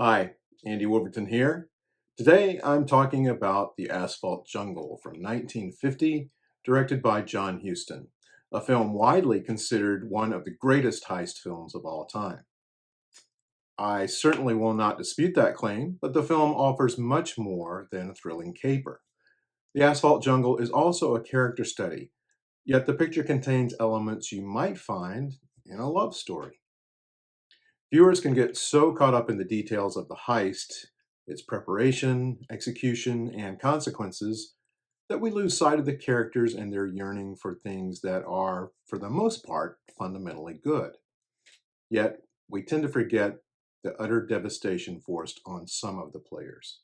Hi, Andy Wolverton here. Today I'm talking about The Asphalt Jungle from 1950, directed by John Huston, a film widely considered one of the greatest heist films of all time. I certainly will not dispute that claim, but the film offers much more than a thrilling caper. The Asphalt Jungle is also a character study, yet the picture contains elements you might find in a love story. Viewers can get so caught up in the details of the heist, its preparation, execution, and consequences that we lose sight of the characters and their yearning for things that are, for the most part, fundamentally good. Yet, we tend to forget the utter devastation forced on some of the players.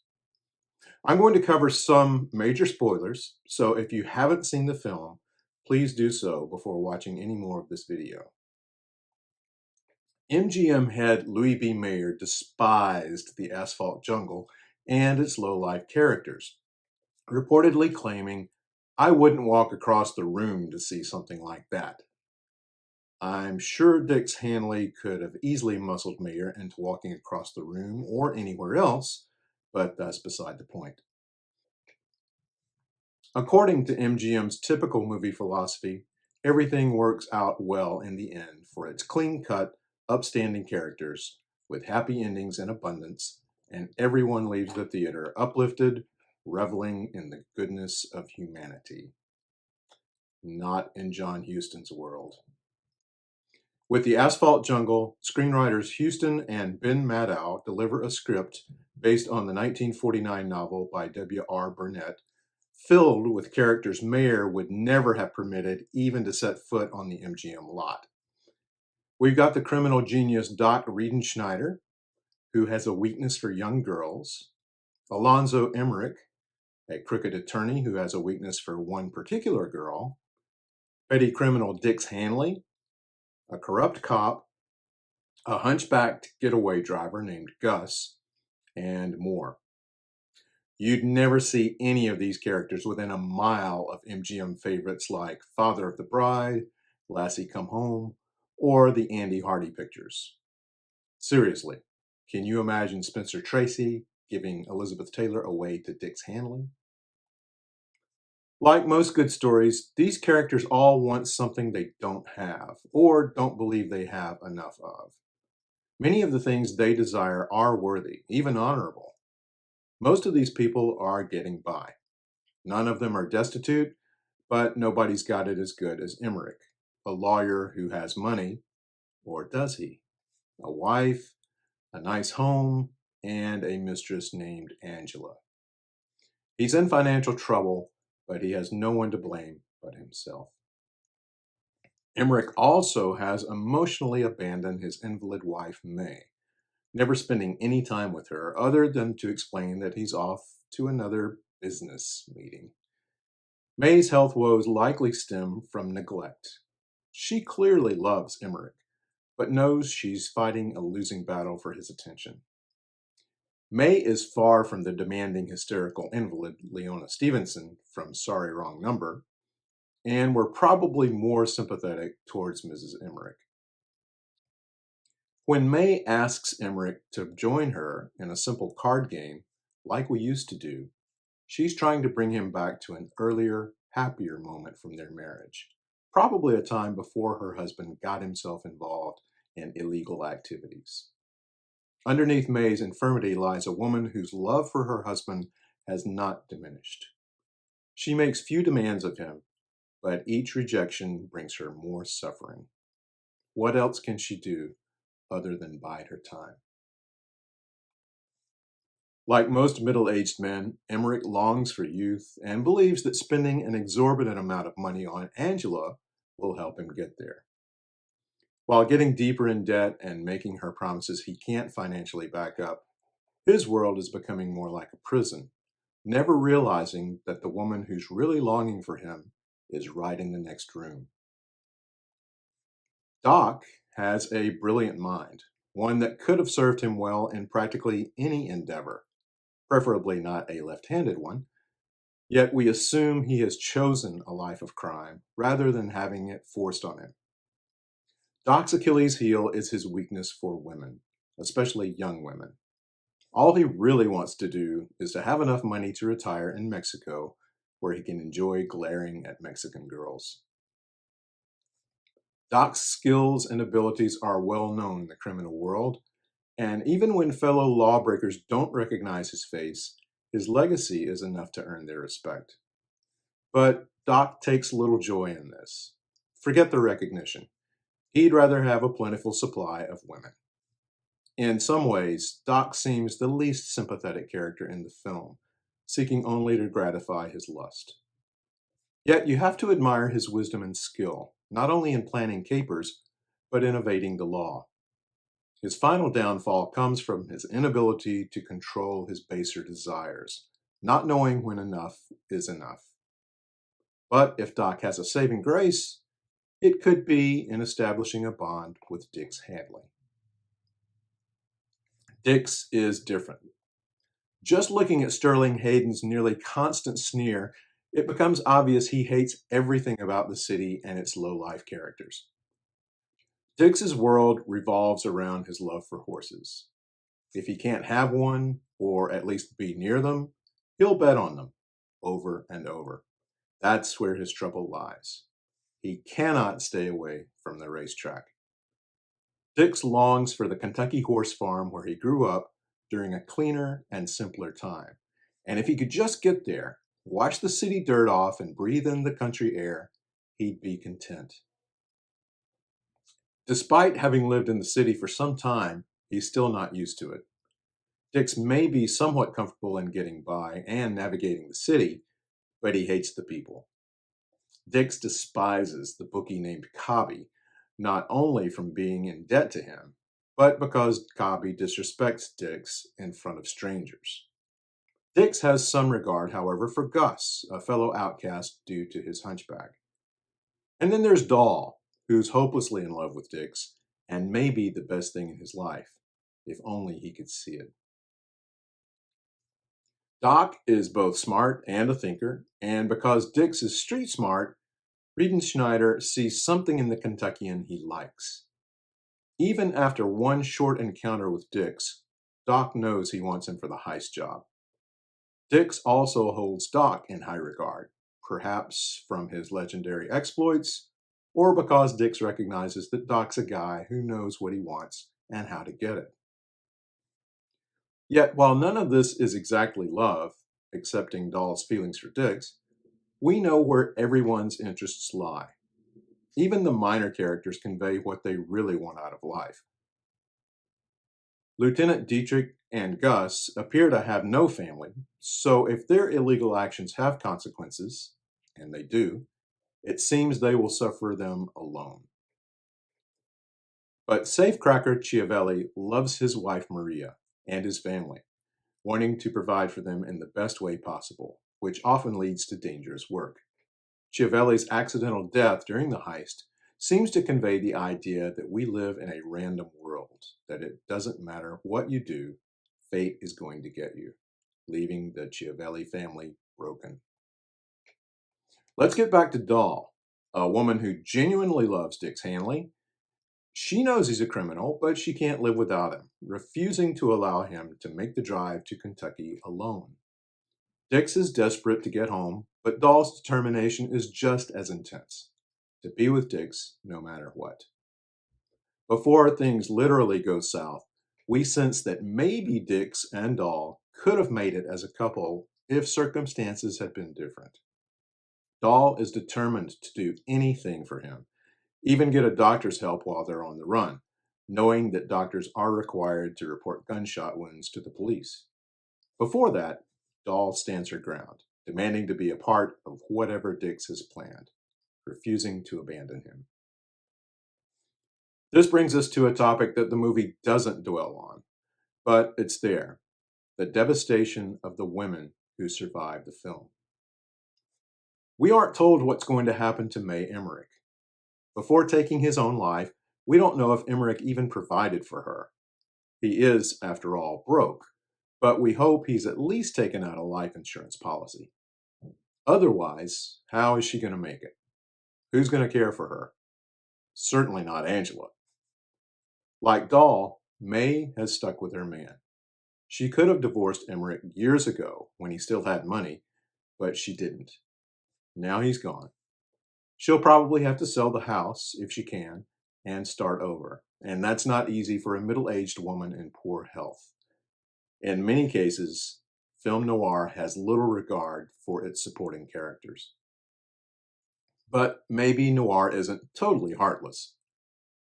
I'm going to cover some major spoilers, so if you haven't seen the film, please do so before watching any more of this video. MGM head Louis B. Mayer despised the Asphalt Jungle and its low-life characters, reportedly claiming, "I wouldn't walk across the room to see something like that." I'm sure Dix Hanley could have easily muscled Mayer into walking across the room or anywhere else, but that's beside the point. According to MGM's typical movie philosophy, everything works out well in the end for its clean-cut, upstanding characters with happy endings in abundance, and everyone leaves the theater uplifted, reveling in the goodness of humanity. Not in John Huston's world. With The Asphalt Jungle, screenwriters Huston and Ben Maddow deliver a script based on the 1949 novel by W.R. Burnett, filled with characters Mayer would never have permitted even to set foot on the MGM lot. We've got the criminal genius Doc Riedenschneider, who has a weakness for young girls, Alonzo Emmerich, a crooked attorney who has a weakness for one particular girl, petty criminal Dix Hanley, a corrupt cop, a hunchbacked getaway driver named Gus, and more. You'd never see any of these characters within a mile of MGM favorites like Father of the Bride, Lassie Come Home, or the Andy Hardy pictures. Seriously, can you imagine Spencer Tracy giving Elizabeth Taylor away to Dix Hanley? Like most good stories, these characters all want something they don't have, or don't believe they have enough of. Many of the things they desire are worthy, even honorable. Most of these people are getting by. None of them are destitute, but nobody's got it as good as Emmerich, a lawyer who has money, or does he? A wife, a nice home, and a mistress named Angela. He's in financial trouble, but he has no one to blame but himself. Emmerich also has emotionally abandoned his invalid wife, May, never spending any time with her other than to explain that he's off to another business meeting. May's health woes likely stem from neglect. She clearly loves Emmerich, but knows she's fighting a losing battle for his attention. May is far from the demanding, hysterical invalid Leona Stevenson from Sorry Wrong Number, and we're probably more sympathetic towards Mrs. Emmerich. When May asks Emmerich to join her in a simple card game, like we used to do, she's trying to bring him back to an earlier, happier moment from their marriage, probably a time before her husband got himself involved in illegal activities. Underneath May's infirmity lies a woman whose love for her husband has not diminished. She makes few demands of him, but each rejection brings her more suffering. What else can she do other than bide her time? Like most middle-aged men, Emmerich longs for youth and believes that spending an exorbitant amount of money on Angela will help him get there. While getting deeper in debt and making her promises he can't financially back up, his world is becoming more like a prison, never realizing that the woman who's really longing for him is right in the next room. Doc has a brilliant mind, one that could have served him well in practically any endeavor, preferably not a left-handed one, yet we assume he has chosen a life of crime rather than having it forced on him. Doc's Achilles heel is his weakness for women, especially young women. All he really wants to do is to have enough money to retire in Mexico where he can enjoy glaring at Mexican girls. Doc's skills and abilities are well known in the criminal world, and even when fellow lawbreakers don't recognize his face, his legacy is enough to earn their respect. But Doc takes little joy in this. Forget the recognition. He'd rather have a plentiful supply of women. In some ways, Doc seems the least sympathetic character in the film, seeking only to gratify his lust. Yet you have to admire his wisdom and skill, not only in planning capers, but in evading the law. His final downfall comes from his inability to control his baser desires, not knowing when enough is enough. But if Doc has a saving grace, it could be in establishing a bond with Dix Hadley. Dix is different. Just looking at Sterling Hayden's nearly constant sneer, it becomes obvious he hates everything about the city and its low-life characters. Dix's world revolves around his love for horses. If he can't have one, or at least be near them, he'll bet on them over and over. That's where his trouble lies. He cannot stay away from the racetrack. Dix longs for the Kentucky horse farm where he grew up during a cleaner and simpler time. And if he could just get there, wash the city dirt off, and breathe in the country air, he'd be content. Despite having lived in the city for some time, he's still not used to it. Dix may be somewhat comfortable in getting by and navigating the city, but he hates the people. Dix despises the bookie named Cobby, not only from being in debt to him, but because Cobby disrespects Dix in front of strangers. Dix has some regard, however, for Gus, a fellow outcast due to his hunchback. And then there's Doll, who's hopelessly in love with Dix and may be the best thing in his life, if only he could see it. Doc is both smart and a thinker, and because Dix is street smart, Riedenschneider sees something in the Kentuckian he likes. Even after one short encounter with Dix, Doc knows he wants him for the heist job. Dix also holds Doc in high regard, perhaps from his legendary exploits, or because Dix recognizes that Doc's a guy who knows what he wants and how to get it. Yet, while none of this is exactly love, excepting Doll's feelings for Dix, we know where everyone's interests lie. Even the minor characters convey what they really want out of life. Lieutenant Dietrich and Gus appear to have no family, so if their illegal actions have consequences, and they do, it seems they will suffer them alone. But safecracker Chiavelli loves his wife Maria and his family, wanting to provide for them in the best way possible, which often leads to dangerous work. Chiavelli's accidental death during the heist seems to convey the idea that we live in a random world, that it doesn't matter what you do, fate is going to get you, leaving the Chiavelli family broken. Let's get back to Doll, a woman who genuinely loves Dix Hanley. She knows he's a criminal, but she can't live without him, refusing to allow him to make the drive to Kentucky alone. Dix is desperate to get home, but Doll's determination is just as intense, to be with Dix no matter what. Before things literally go south, we sense that maybe Dix and Doll could have made it as a couple if circumstances had been different. Doll is determined to do anything for him, even get a doctor's help while they're on the run, knowing that doctors are required to report gunshot wounds to the police. Before that, Doll stands her ground, demanding to be a part of whatever Dix has planned, refusing to abandon him. This brings us to a topic that the movie doesn't dwell on, but it's there: the devastation of the women who survive the film. We aren't told what's going to happen to May Emmerich. Before taking his own life, we don't know if Emmerich even provided for her. He is, after all, broke, but we hope he's at least taken out a life insurance policy. Otherwise, how is she going to make it? Who's going to care for her? Certainly not Angela. Like Doll, May has stuck with her man. She could have divorced Emmerich years ago when he still had money, but she didn't. Now he's gone. She'll probably have to sell the house if she can and start over. And that's not easy for a middle aged woman in poor health. In many cases, film noir has little regard for its supporting characters. But maybe noir isn't totally heartless.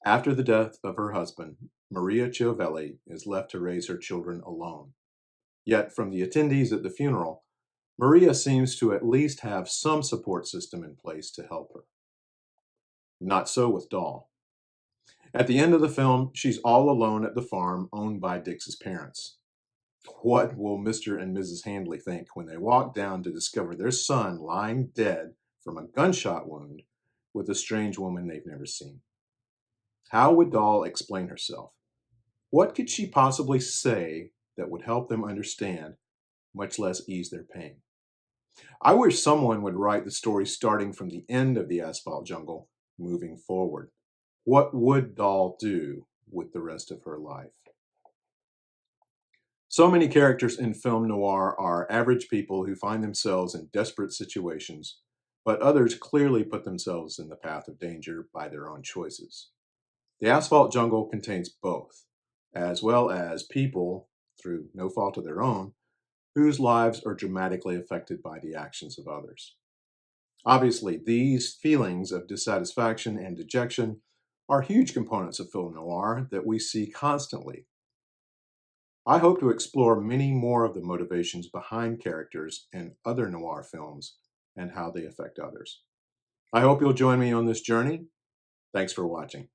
After the death of her husband, Maria Chiovelli is left to raise her children alone. Yet, from the attendees at the funeral, Maria seems to at least have some support system in place to help her. Not so with Doll. At the end of the film, she's all alone at the farm owned by Dix's parents. What will Mr. and Mrs. Handley think when they walk down to discover their son lying dead from a gunshot wound with a strange woman they've never seen? How would Doll explain herself? What could she possibly say that would help them understand, much less ease their pain? I wish someone would write the story starting from the end of the Asphalt Jungle, moving forward. What would Doll do with the rest of her life? So many characters in film noir are average people who find themselves in desperate situations, but others clearly put themselves in the path of danger by their own choices. The Asphalt Jungle contains both, as well as people, through no fault of their own, whose lives are dramatically affected by the actions of others. Obviously, these feelings of dissatisfaction and dejection are huge components of film noir that we see constantly. I hope to explore many more of the motivations behind characters in other noir films and how they affect others. I hope you'll join me on this journey. Thanks for watching.